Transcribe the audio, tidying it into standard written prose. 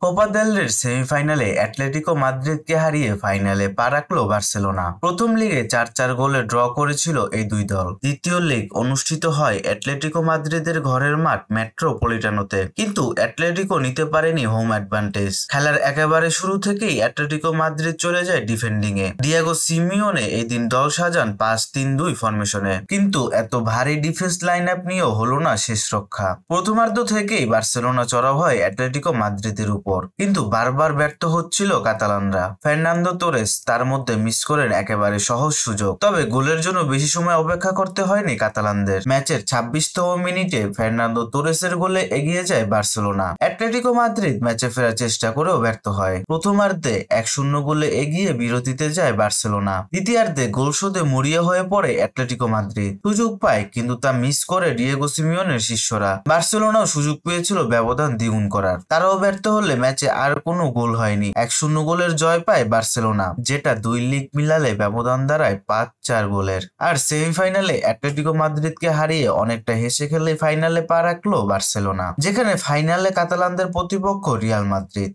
Copa del রের সেমিফাইনালে Atletico মাদ্রিদকে হারিয়ে ফাইনালে পা রাখল বার্সেলোনা। প্রথম লিগে 4-4 গোলে ড্র করেছিল এই দুই দল। দ্বিতীয় লিগ অনুষ্ঠিত হয় অ্যাটলেটিকো মাদ্রিদের ঘরের মাঠ মেট্রোপলিটানোতে, কিন্তু অ্যাটলেটিকো নিতে পারেনি হোম অ্যাডভান্টেজ। খেলার একেবারে শুরু থেকেই অ্যাটলেটিকো মাদ্রিদ চলে যায় ডিফেন্ডিং এ। ডিয়েগো সিমিওনে এই দিন দল সাজান 5-3-2 ফরমেশনে, কিন্তু এত ভারী ডিফেন্স লাইন আপ নিয়েও হলো না শেষ রক্ষা। প্রথমার্ধ থেকেই বার্সেলোনা চড়াও হয় অ্যাটলেটিকো মাদ্রিদের উপর, কিন্তু বারবার ব্যর্থ হচ্ছিল কাতালানরা। ফার্নান্দো তোরেস তার মধ্যে মিস করেন একেবারে সহজ সুযোগ, তবে গোলের জন্য বেশি সময় অপেক্ষা করতে হয়নি কাতালানদের। ম্যাচের 26তম মিনিটে ফার্নান্দো তোরেসের গোলে এগিয়ে যায় বার্সেলোনা। অ্যাটলেটিকো মাদ্রিদ ম্যাচে ফেরার চেষ্টা করেও ব্যর্থ হয়। প্রথমার্ধে 1-0 গোলে এগিয়ে বিরতিতে যায় বার্সেলোনা। দ্বিতীয়ার্ধে গোল শোধে মরিয়া হয়ে পড়ে অ্যাটলেটিকো মাদ্রিদ। সুযোগ পায়, কিন্তু তা মিস করে ডিয়েগো সিমিওনের শিষ্যরা। বার্সেলোনাও সুযোগ পেয়েছিল ব্যবধান দ্বিগুণ করার, তারাও ব্যর্থ হলে ম্যাচে আর কোনো গোল হয়নি। 1-0 গোলের জয় পায় বার্সেলোনা, যেটা 2 লিগ মিলালে ব্যবধান দাঁড়ায় 5-4 গোলের। আর সেমিফাইনালে অ্যাটলেটিকো মাদ্রিদকে হারিয়ে অনেকটা হেসে খেলে ফাইনালে পা রাখলো বার্সেলোনা, যেখানে ফাইনালে কাতালানদের প্রতিপক্ষ রিয়াল মাদ্রিদ।